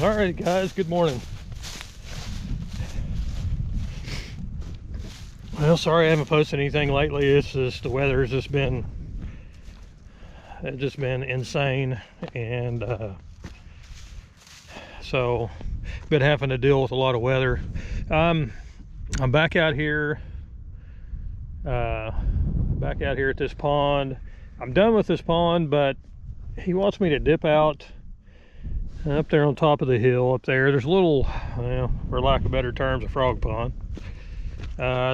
All right, guys, good morning. Well, sorry I haven't posted anything lately. It's just the weather's just been insane, and so been having to deal with a lot of weather. I'm back out here at this pond. I'm done with this pond, but he wants me to dip out up there on top of the hill up there. There's a little, well, for lack of better terms, a frog pond.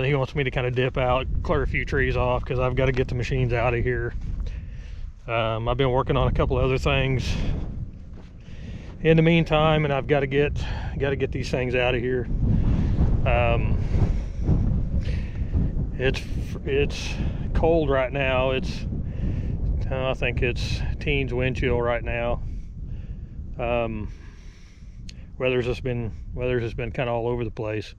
He wants me to kind of dip out, clear a few trees off, because I've got to get the machines out of here. I've been working on a couple other things in the meantime, and I've got to get these things out of here. It's cold right now. I think it's teens wind chill right now. Weather's just been kind of all over the place,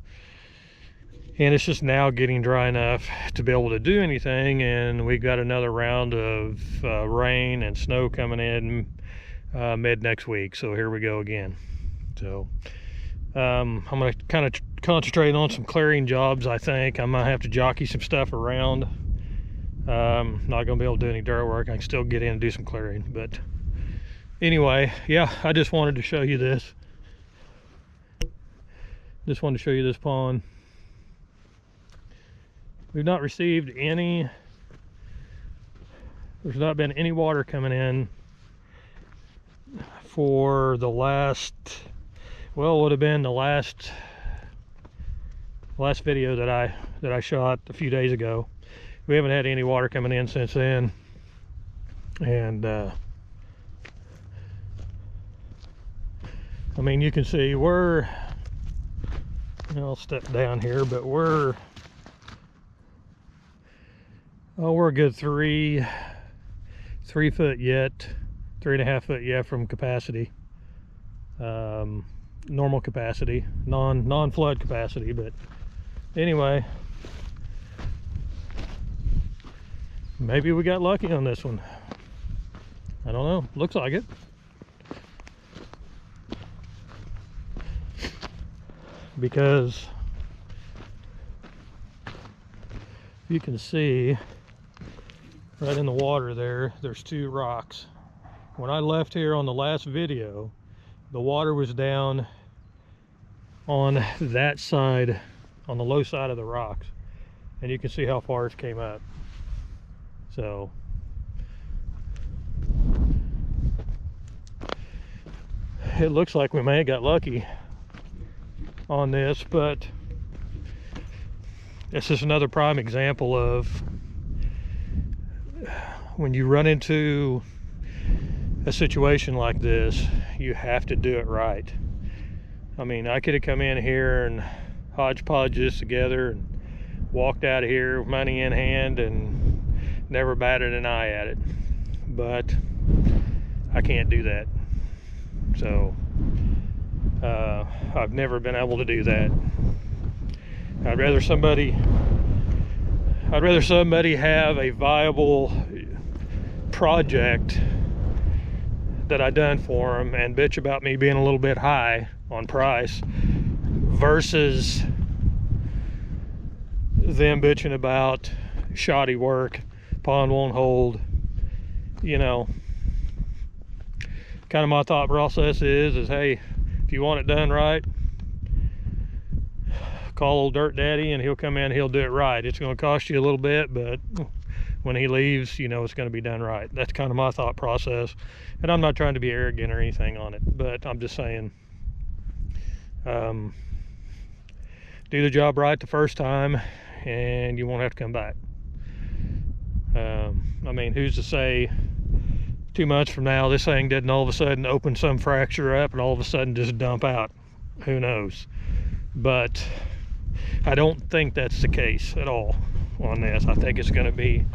and it's just now getting dry enough to be able to do anything. And we've got another round of rain and snow coming in mid next week, so here we go again. So I'm going to kind of concentrate on some clearing jobs. I think I might have to jockey some stuff around. Not going to be able to do any dirt work. I can still get in and do some clearing, but anyway, yeah, I just wanted to show you this. Just wanted to show you this pond. We've not received any, there's not been any water coming in for the last, well, it would have been the last video that I shot a few days ago. We haven't had any water coming in since then, and I mean, you can see I'll step down here, but we're a good 3 foot yet, 3.5 foot yet from capacity, normal capacity, non-flood capacity. But anyway, maybe we got lucky on this one. I don't know, looks like it. Because you can see right in the water there's 2 rocks. When I left here on the last video, the water was down on that side, on the low side of the rocks, and you can see how far it came up. So it looks like we may have got lucky on this, but this is another prime example of when you run into a situation like this, you have to do it right. I mean, I could have come in here and hodgepodge this together and walked out of here with money in hand and never batted an eye at it, but I can't do that. So I've never been able to do that. I'd rather somebody have a viable project that I done for them and bitch about me being a little bit high on price, versus them bitching about shoddy work, pond won't hold. You know, kind of my thought process is hey, if you want it done right, call old Dirt Daddy and he'll come in, he'll do it right. It's going to cost you a little bit, but when he leaves, you know it's going to be done right. That's kind of my thought process, and I'm not trying to be arrogant or anything on it, but I'm just saying, do the job right the first time and you won't have to come back. I mean, who's to say 2 months from now this thing didn't all of a sudden open some fracture up and all of a sudden just dump out? Who knows? But I don't think that's the case at all on this. I think it's going to be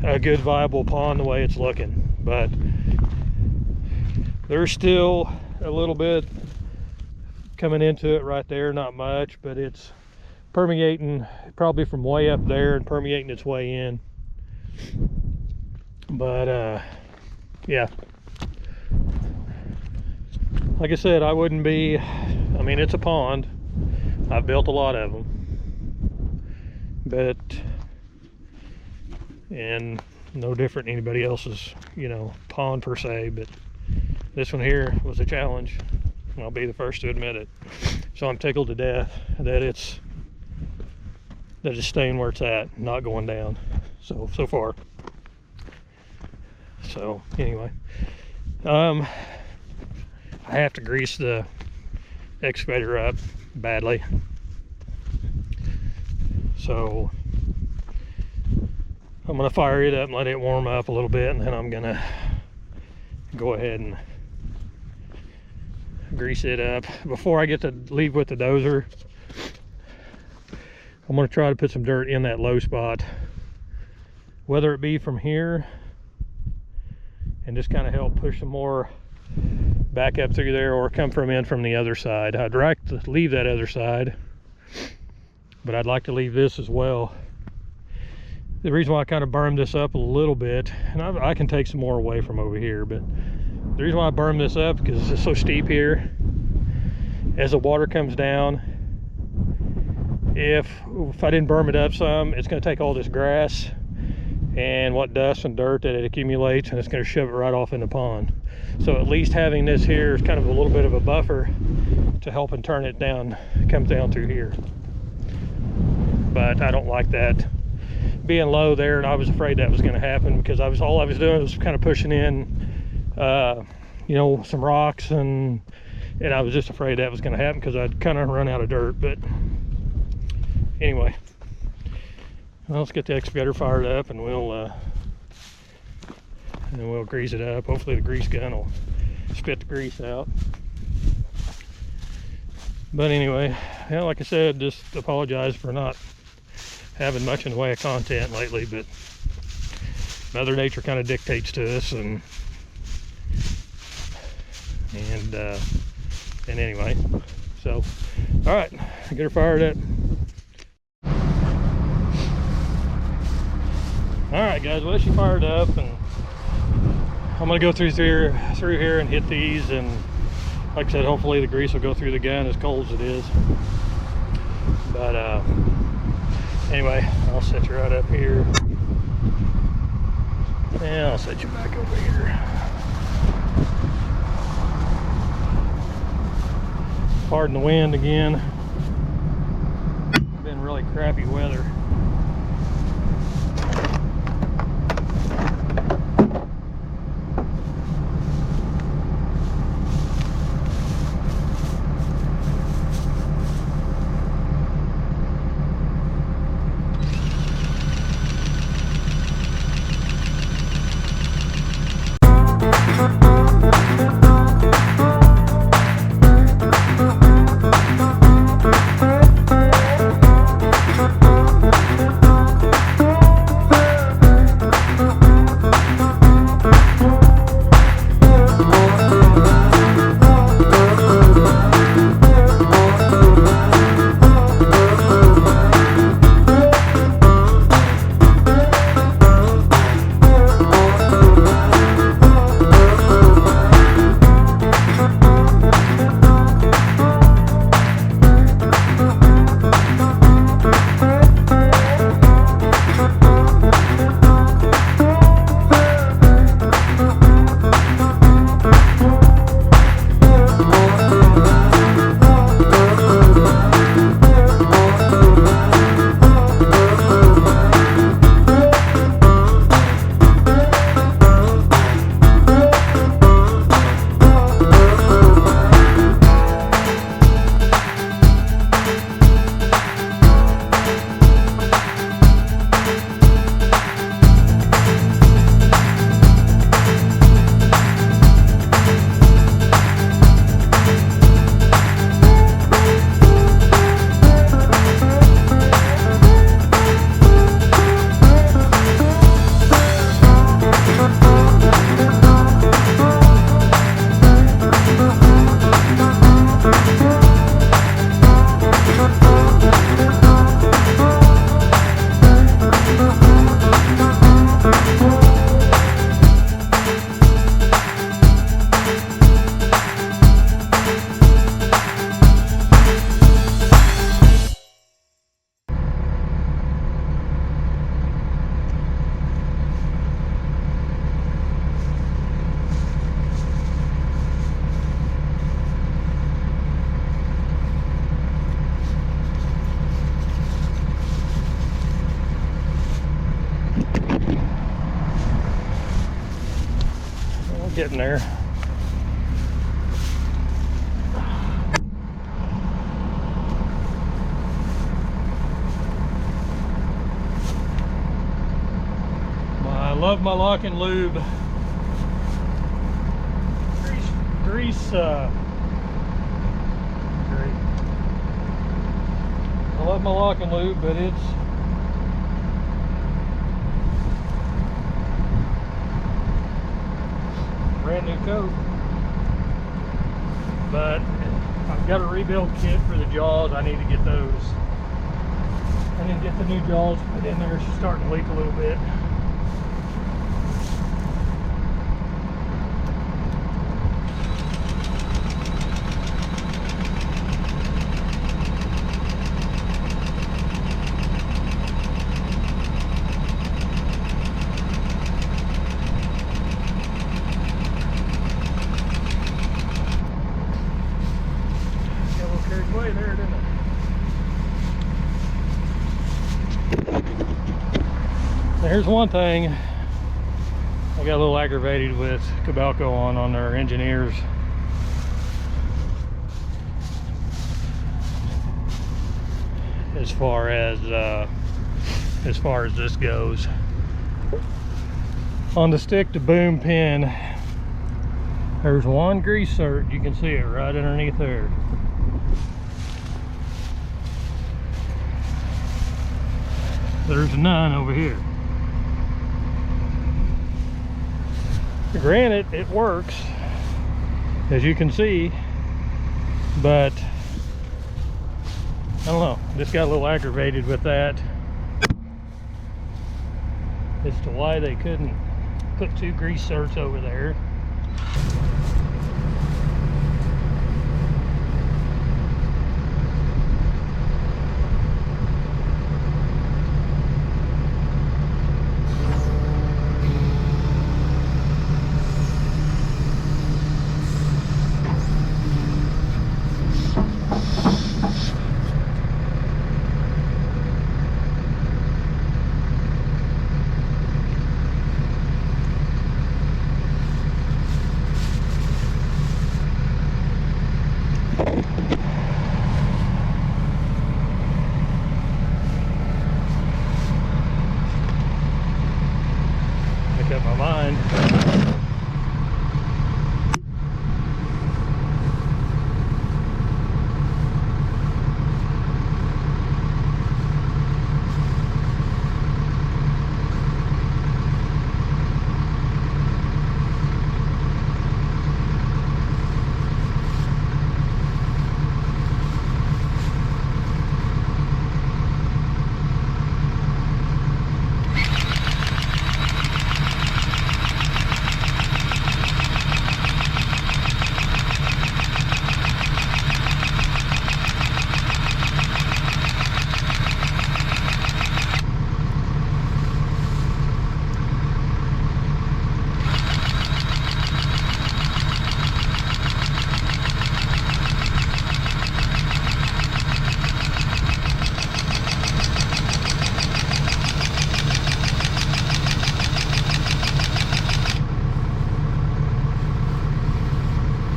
a good viable pond the way it's looking, but there's still a little bit coming into it right there, not much, but it's permeating probably from way up there and permeating its way in. But yeah, like I said, I wouldn't be, I mean, it's a pond. I've built a lot of them. But, and no different than anybody else's, you know, pond per se, but this one here was a challenge. I'll be the first to admit it. So I'm tickled to death that it's staying where it's at, not going down. So far. So anyway, I have to grease the excavator up badly. So I'm gonna fire it up and let it warm up a little bit, and then I'm gonna go ahead and grease it up. Before I get to leave with the dozer, I'm going to try to put some dirt in that low spot, whether it be from here and just kind of help push some more back up through there, or come from the other side. I'd like to leave that other side, but I'd like to leave this as well. The reason why I kind of bermed this up a little bit, and I can take some more away from over here, but the reason why I bermed this up because it's so steep here. As the water comes down, if I didn't berm it up some, it's going to take all this grass and what dust and dirt that it accumulates, and it's going to shove it right off in the pond. So at least having this here is kind of a little bit of a buffer to help and turn it down. It comes down through here, but I don't like that being low there, and I was afraid that was going to happen because all I was doing was kind of pushing in you know, some rocks, and I was just afraid that was going to happen because I'd kind of run out of dirt. But anyway, well, let's get the excavator fired up, and we'll grease it up. Hopefully the grease gun will spit the grease out. But anyway, yeah, like I said, just apologize for not having much in the way of content lately, but Mother Nature kind of dictates to us, and anyway, so all right, get her fired up. All right, guys, well, she fired up, and I'm gonna go through here and hit these, and like I said, hopefully the grease will go through the gun, as cold as it is. But anyway, I'll set you right up here, and I'll set you back over here. Pardon the wind again. Been really crappy weather. getting there. I love my lock and lube. Grease, great. I love my lock and lube, but it's brand new coat. But I've got a rebuild kit for the jaws. I need to get those. I need to get the new jaws put in there. It's starting to leak a little bit. Way there, didn't it? There's one thing I got a little aggravated with Cabalco on their engineers. As far as this goes, on the stick to boom pin, there's one grease cert. You can see it right underneath there. There's none over here. Granted, it works, as you can see, but I don't know, just got a little aggravated with that as to why they couldn't put two grease certs over there. Make up my mind.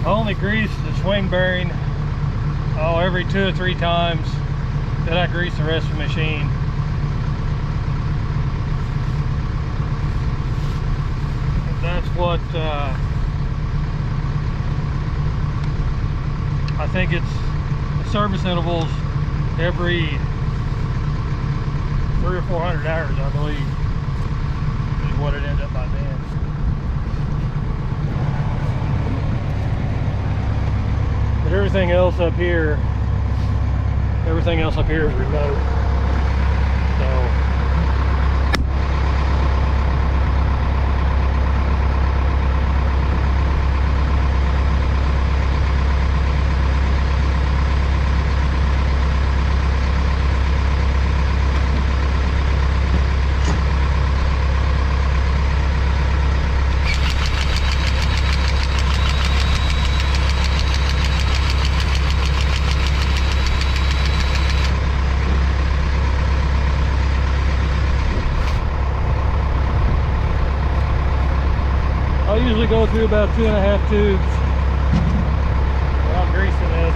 I only grease the swing bearing every 2 or 3 times. Then I grease the rest of the machine. That's what I think it's the service intervals every 300 or 400 hours, I believe, is what it ends up by being. But everything else up here is remote. So I usually go through about 2.5 tubes while I'm greasing this.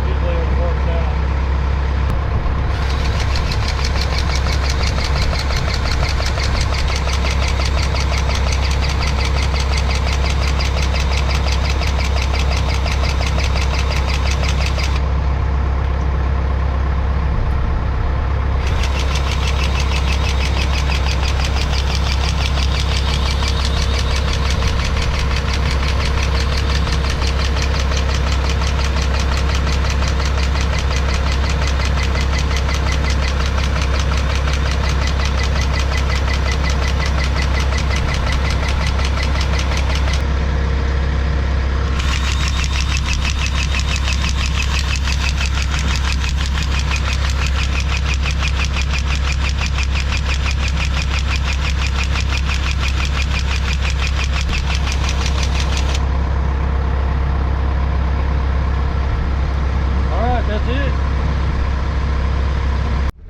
Usually it works out.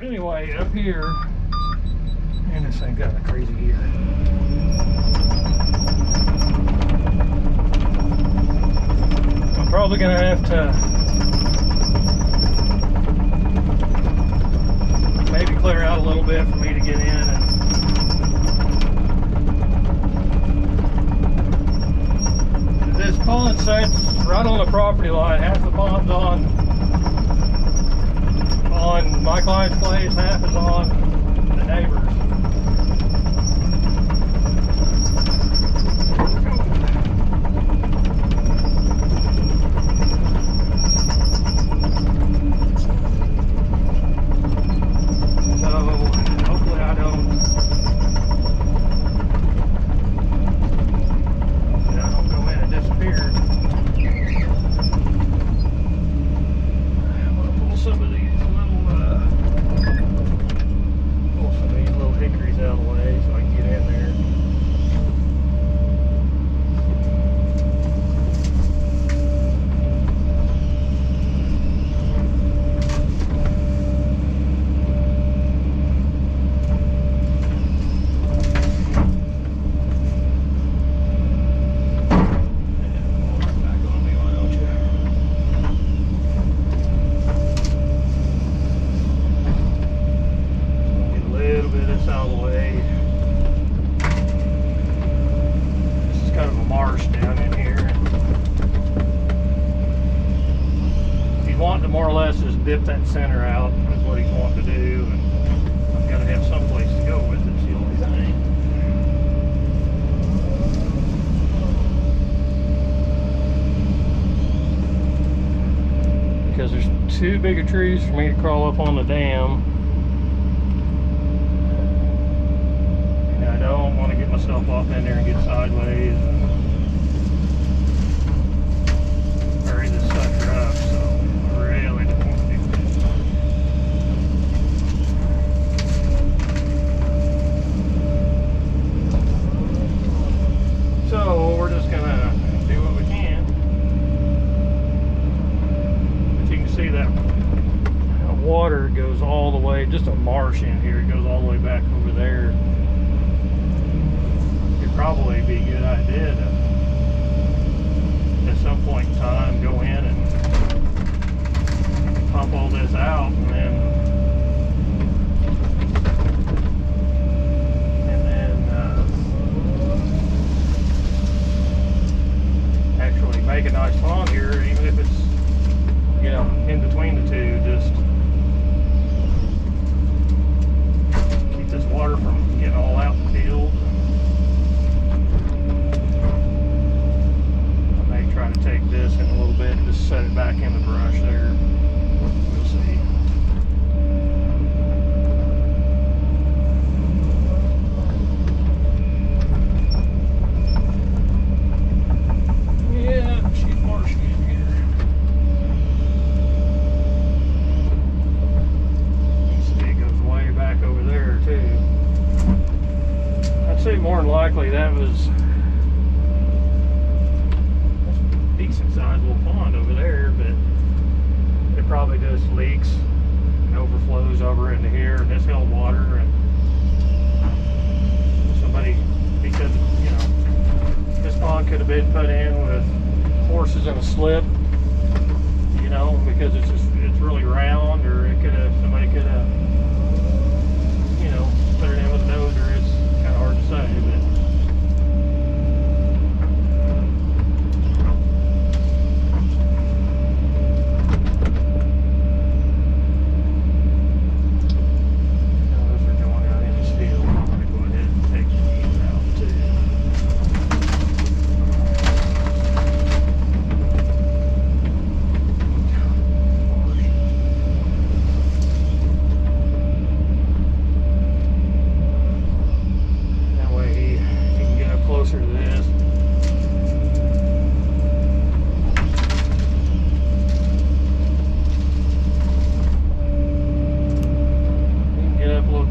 Anyway, up here, and this thing got crazy here. I'm probably gonna have to maybe clear out a little bit for me to get in. And this pond sits right on the property line. Half the pond's on my client's place, half is on the neighbors. More or less just dip that center out is what he's wanting to do, and I've got to have some place to go with it. It's the only thing. Because there's too big of trees for me to crawl up on the dam, and I don't want to get myself off in there and get sideways and hurry this sucker up. So really don't want to do that. So we're just gonna do what we can. But you can see that water goes all the way, just a marsh in here, it goes all the way back over there. It'd probably be a good idea to, at some point in time, go in and pump all this out, and then actually make a nice pond here, even if it's, you know, in between the two. Just keep this water from getting all out in the field. I may try to take this in a little bit and just set it back in the brush there. We'll see. Yeah, she's marshy in here. You see it goes way back over there too. I'd say more than likely that was a decent sized little pond over there, but it probably just leaks and overflows over into here, and this held water, and somebody, because, you know, been put in with horses in a slip, you know, because it's really round, or somebody could have, you know, put it in with a dozer. It's kind of hard to say, but.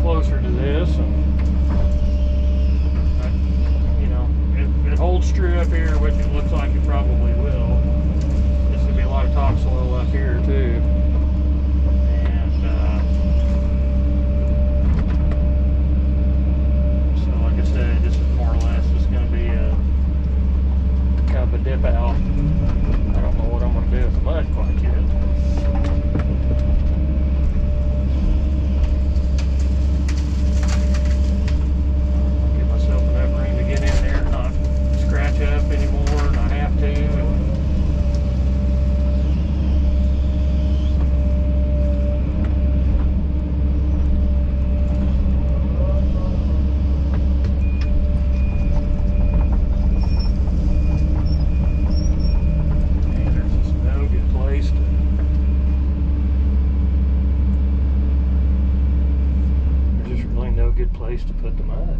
Closer to this, and you know, if it holds true up here, which it looks like it probably will, there's gonna be a lot of topsoil up here too, and so like I said, this is more or less just gonna be a kind of a dip out. I don't know what I'm gonna do with the mud quite yet. Up anymore, and I have to. There's just no good place to. There's just really no good place to put the mud.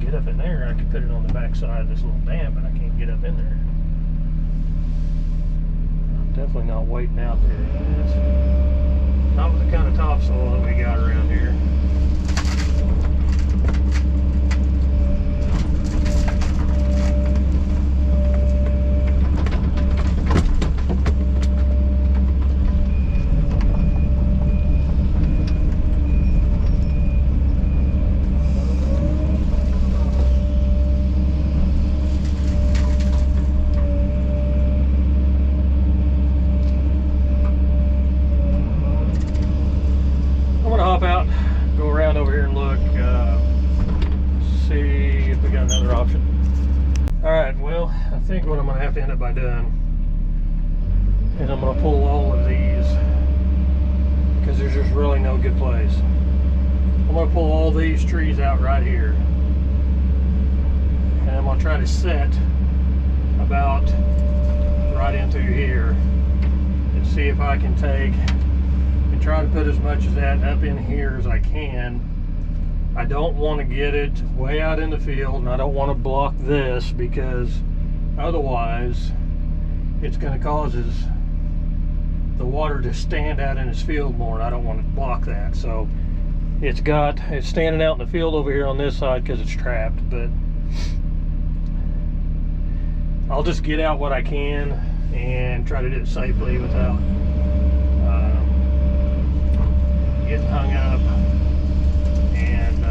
Get up in there, I could put it on the back side of this little dam, but I can't get up in there. I'm definitely not waiting out there, guys. Not with the kind of topsoil that we got around here. Out, go around over here and look, see if we got another option. Alright, well, I think what I'm going to have to end up by doing is I'm going to pull all of these, because there's just really no good place. I'm going to pull all these trees out right here, and I'm going to try to set about right into here and see if I can take and try to put as much of that up in here as I can. I don't want to get it way out in the field, and I don't want to block this, because otherwise it's going to cause the water to stand out in its field more, and I don't want to block that. So it's standing out in the field over here on this side because it's trapped, but I'll just get out what I can and try to do it safely without getting hung up. And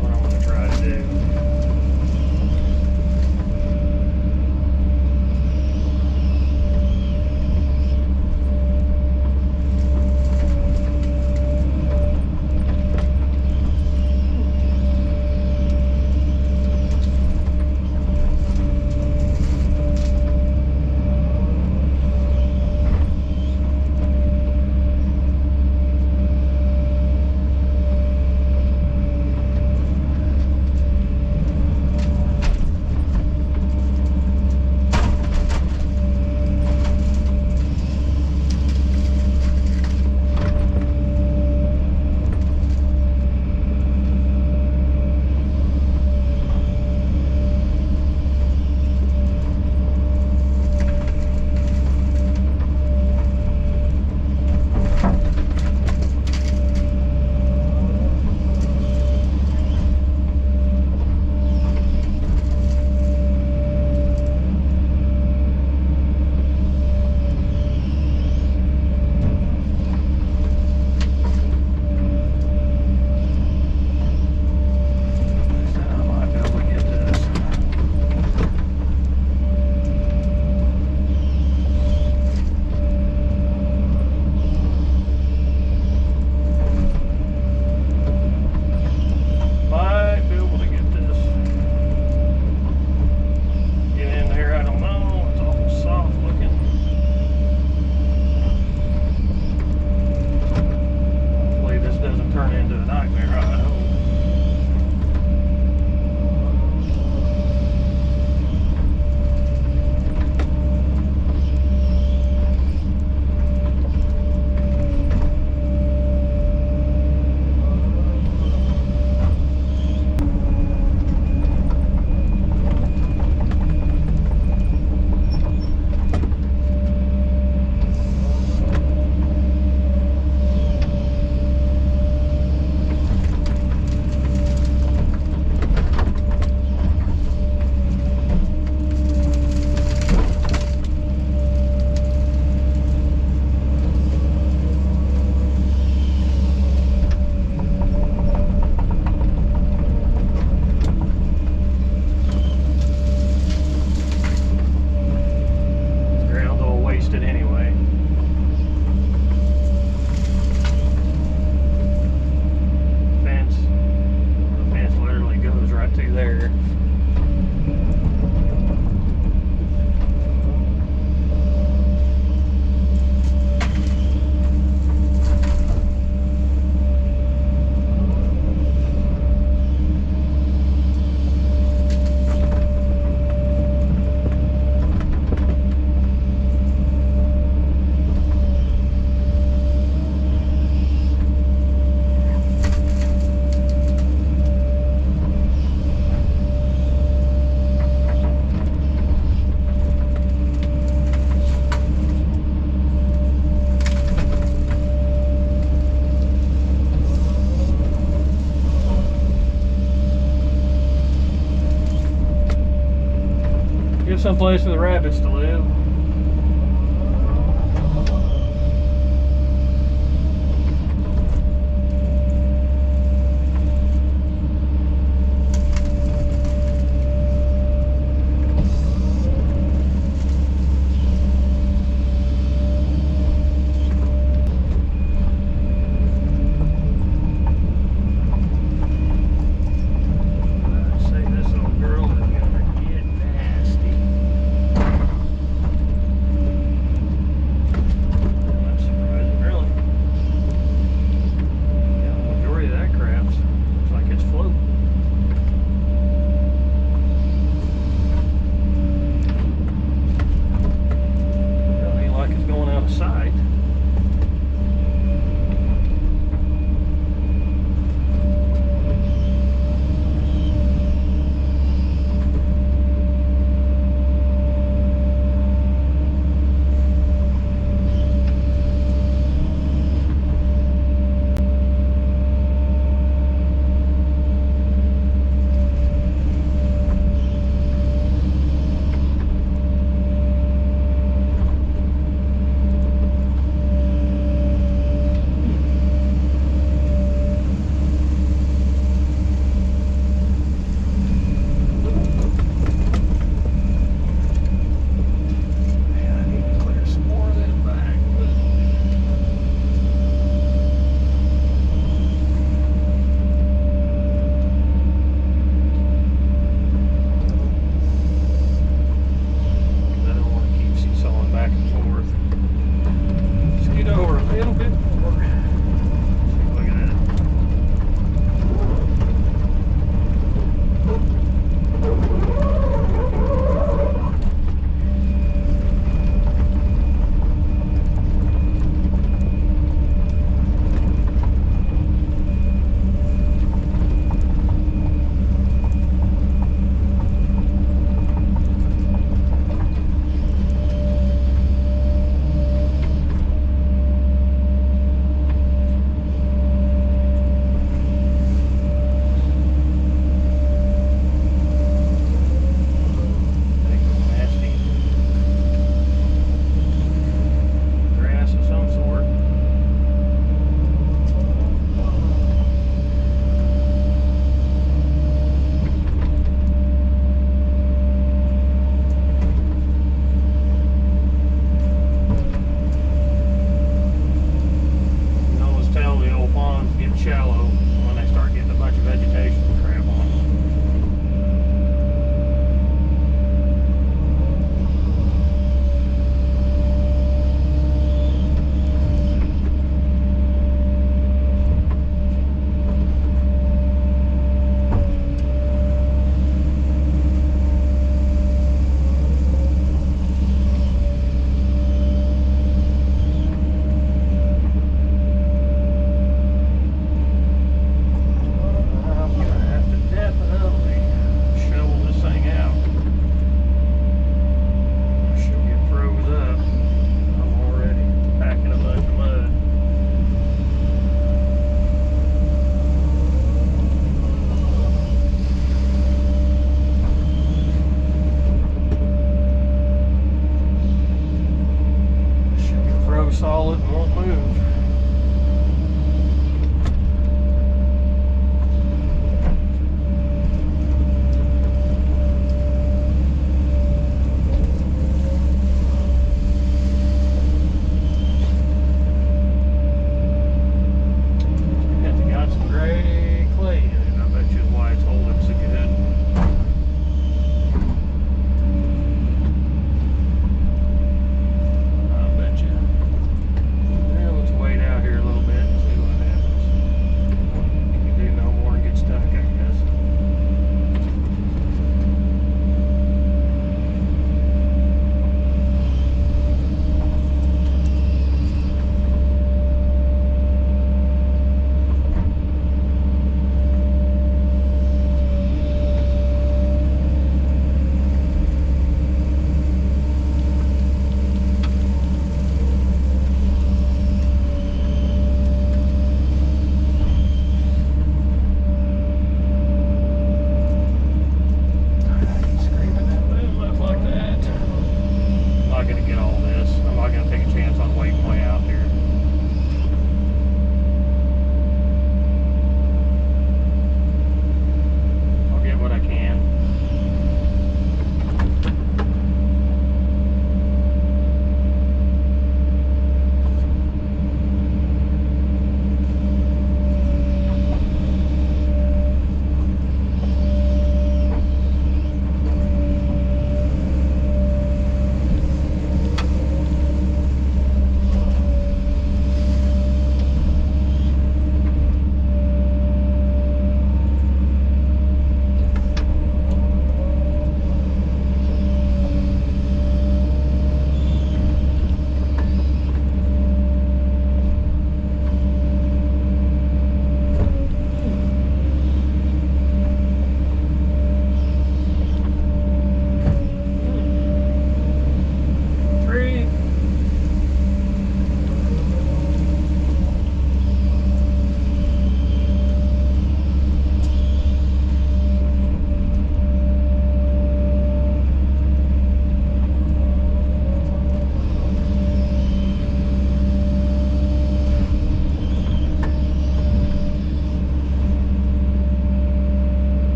what I'm going to try to do. someplace for the rabbits to live.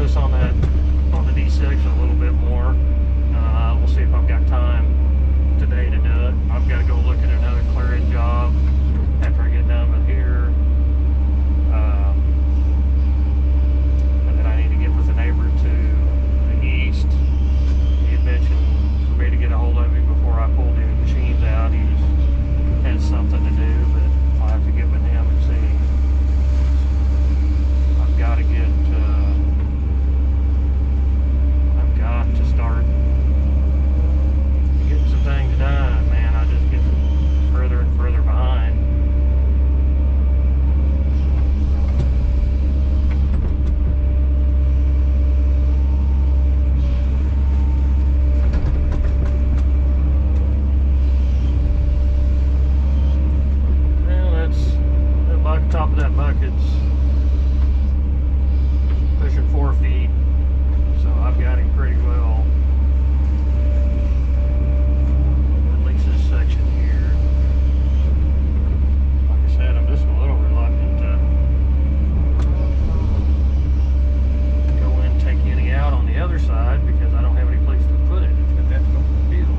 focus on the D6 a little bit more. We'll see if I've got time today to do it. I've got to go look at another clearing job after I get done with here. And then I need to get with a neighbor to the east. He had mentioned for me to get a hold of him before I pulled the machines out. He has something to do, but I'll have to get with him and see. I've got to start getting some things done, man. I just get further and further behind. Well, that top of that bucket's pushing 4 feet, so I've got him pretty well. At least this section here. Like I said, I'm just a little reluctant to go in and take any out on the other side because I don't have any place to put it. It's going to have to go in the field.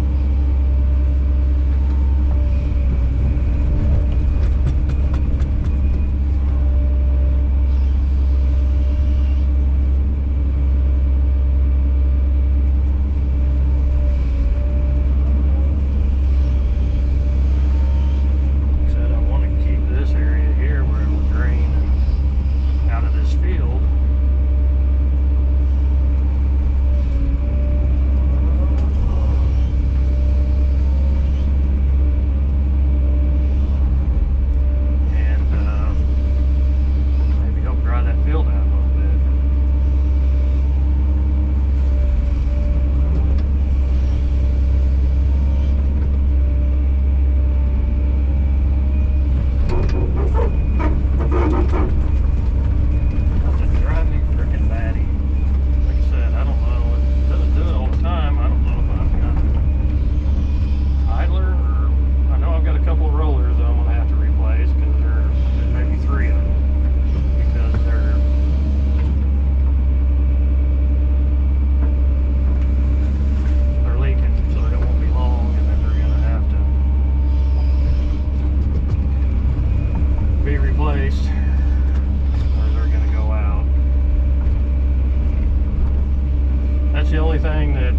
That's the only thing that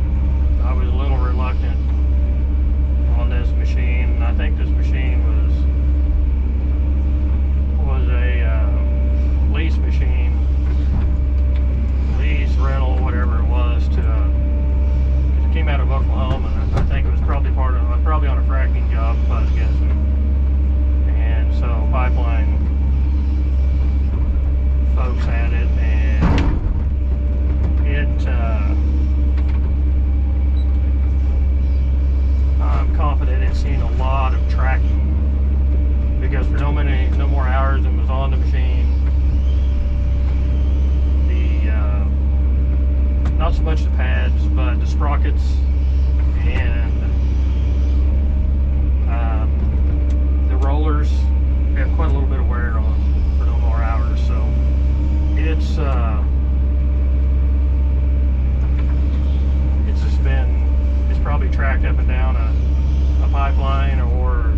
I was a little reluctant on this machine. I think this machine was a lease machine, lease, rental, whatever it was. It came out of Oklahoma, and I think it was probably probably on a fracking job, if I was guessing. And so pipeline folks had it, and I'm confident it's seen a lot of tracking because for no more hours than was on the machine, not so much the pads, but the sprockets and the rollers have quite a little bit of wear on for no more hours. So it's probably tracked up and down a pipeline or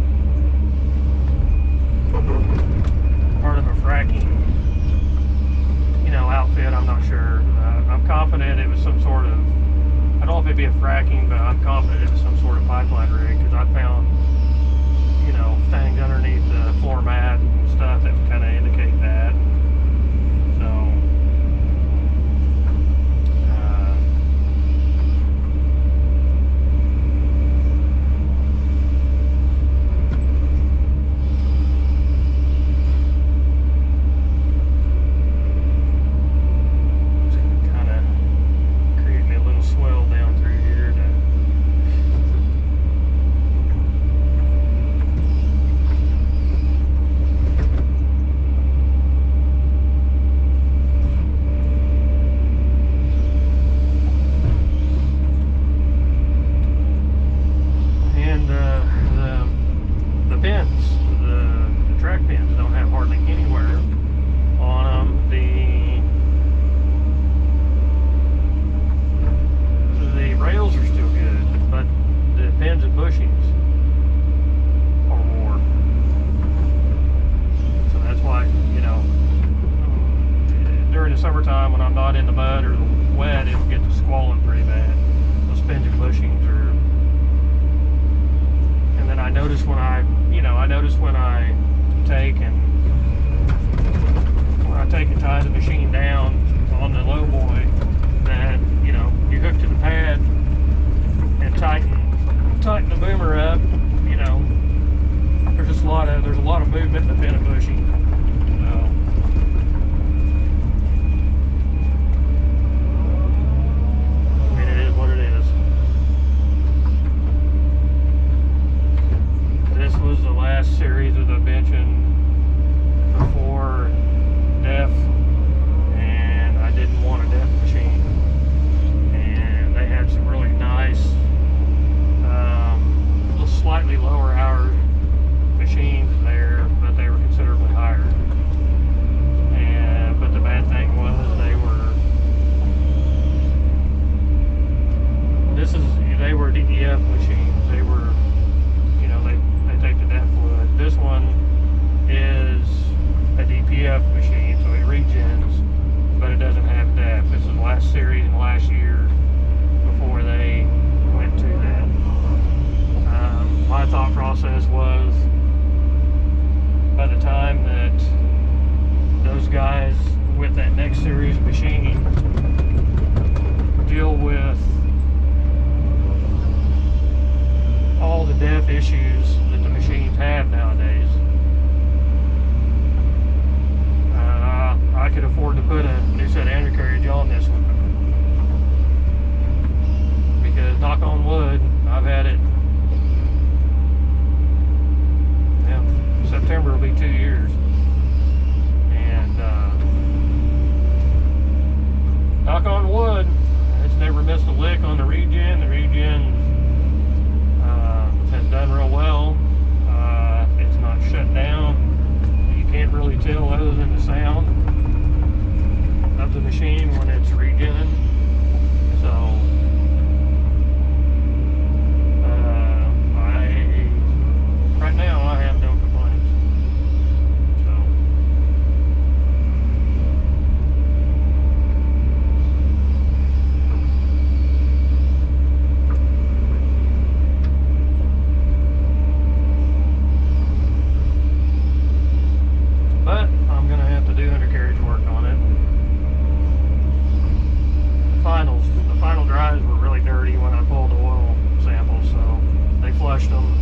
part of a fracking, outfit. I'm not sure. I'm confident it was some sort of, I don't know if it'd be a fracking, but I'm confident it was some sort of pipeline rig because I found, things underneath the floor mat and stuff that would kind of indicate that. So I'm not in the mud or the wet, it'll get to squalling pretty bad. Those spindle bushings are. And then I notice when I take and tie the machine down on the low boy, that you hook to the pad and tighten the boomer up. There's a lot of movement in the pin and bushing. I mean, it is what it is. This was the last series of the benching before DEF, and I didn't want a DEF machine. And they had some really nice, slightly lower hour machines there, but they were considerably higher. But the bad thing was they were DEF machines. They were, they take the DEF fluid. This one is a DPF machine, so it regens, but it doesn't have DEF. This is the last series in the last year before they went to that. My thought process was, by the time that those guys with that next series machine deal with all the DEF issues that the machines have nowadays, I could afford to put a new set of undercarriage on this one. Because, knock on wood, I've had it, September will be 2 years, and knock on wood, it's never missed a lick on the regen. The regen has done real well. It's not shut down. You can't really tell other than the sound of the machine when it's regenning. So right now I have no complaints. But I'm gonna have to do undercarriage work on it. The final dries were really dirty when I pulled the oil samples, so they flushed them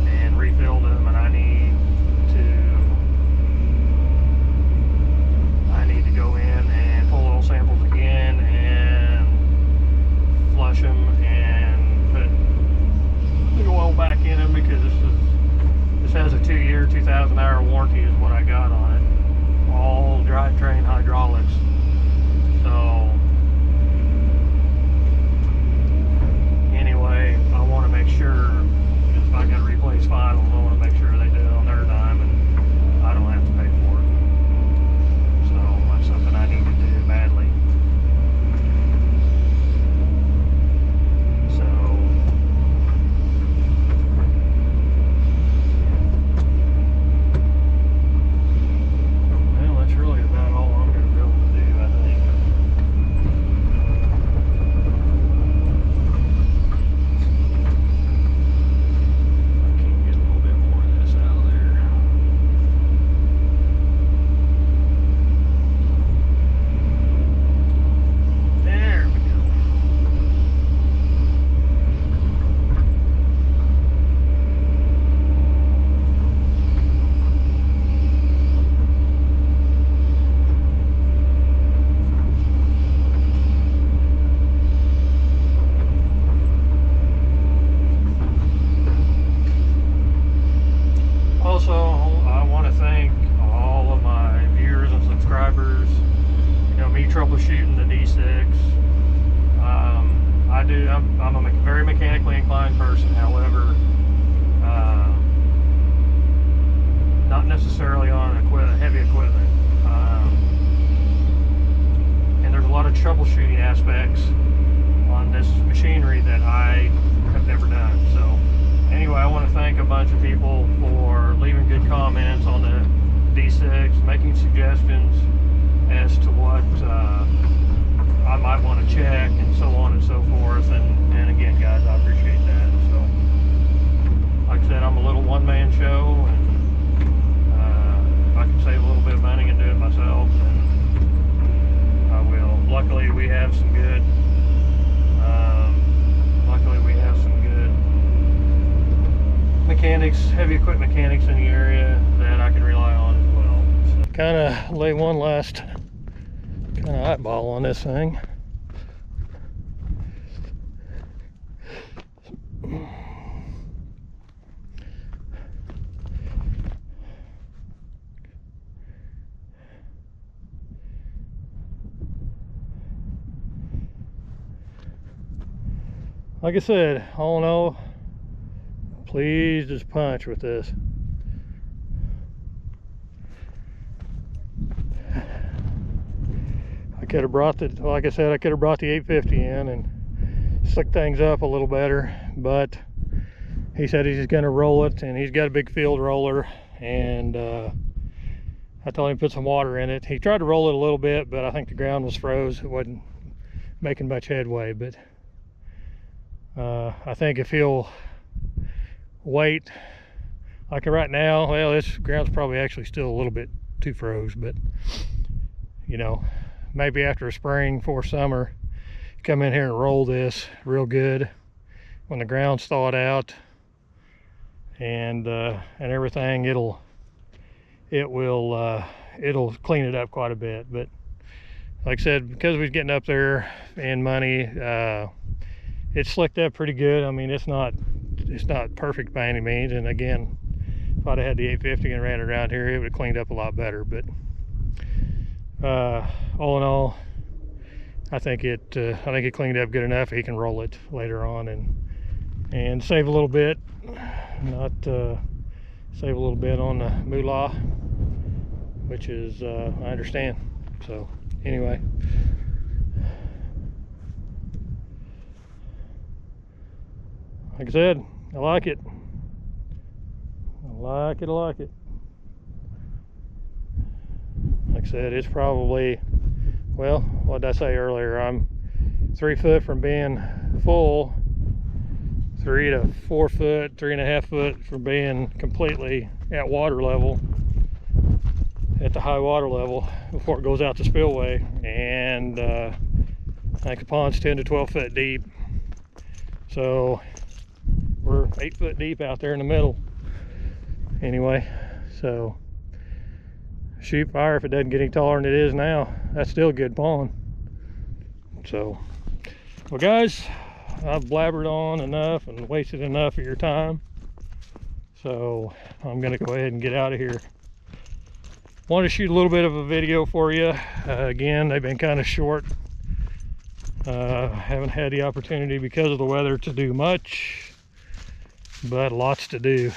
and refilled them, and I need to go in and pull oil samples again and flush them and put the oil back in them, because this has a 2-year, 2,000 hour warranty is what I got on it. All drivetrain hydraulics. So anyway, I want to make sure, if I got to replace finals, I want to make sure they do it on their dime and I don't have to pay for it. So that's something I need to do badly. So well, that's really about all I'm going to be able to do, I think. Troubleshooting the D6. I'm a very mechanically inclined person. However, not necessarily on heavy equipment. And there's a lot of troubleshooting aspects on this machinery that I have never done. So anyway, I want to thank a bunch of people for leaving good comments on the D6, making suggestions, as to what I might want to check and so on and so forth. And again, guys, I appreciate that. So like I said, I'm a little one-man show, and if I can save a little bit of money and do it myself, then I will. Luckily we have some good mechanics, heavy equipment mechanics in the area that I can rely on as well. So, kind of lay one last kind of eyeball on this thing. Like I said, all in all, please just punch with this. I could have brought the, like I said, I could have brought the 850 in and slick things up a little better, but he said he's going to roll it, and he's got a big field roller, and I told him to put some water in it. He tried to roll it a little bit, but I think the ground was froze. It wasn't making much headway, but I think if he'll wait, like right now, well, this ground's probably actually still a little bit too froze, but you know, maybe after a spring, for summer, come in here and roll this real good when the ground's thawed out and everything. It'll clean it up quite a bit. But like I said, because we're getting up there in money, it's slicked up pretty good. I mean, it's not perfect by any means, and again, if I'd have had the 850 and ran it around here, it would have cleaned up a lot better. But all in all, I think it cleaned up good enough. He can roll it later on and save a little bit, save a little bit on the moolah, which is I understand. So anyway, like I said, I like it. I like it. Like I said, it's probably, well, what did I say earlier? I'm 3 foot from being full, 3 to 4 foot, 3.5 foot from being completely at water level, at the high water level before it goes out to spillway. And I think the pond's 10 to 12 foot deep. So we're 8 foot deep out there in the middle. Anyway, so shoot fire if it doesn't get any taller than it is now. That's still a good pond. So, well guys, I've blabbered on enough and wasted enough of your time. So I'm gonna go ahead and get out of here. Want to shoot a little bit of a video for you. Again, they've been kind of short. Haven't had the opportunity because of the weather to do much, but lots to do.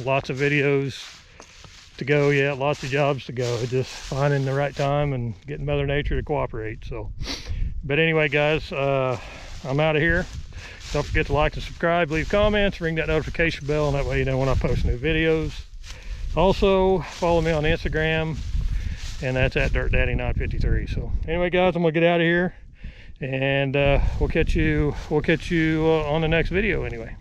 Lots of videos to go yet, lots of jobs to go. Just finding the right time and getting Mother Nature to cooperate. So, but anyway guys, I'm out of here. Don't forget to like and subscribe, leave comments, ring that notification bell, and that way you know when I post new videos. Also follow me on Instagram, and that's at DirtDaddy953. So anyway guys, I'm gonna get out of here, and we'll catch you on the next video anyway.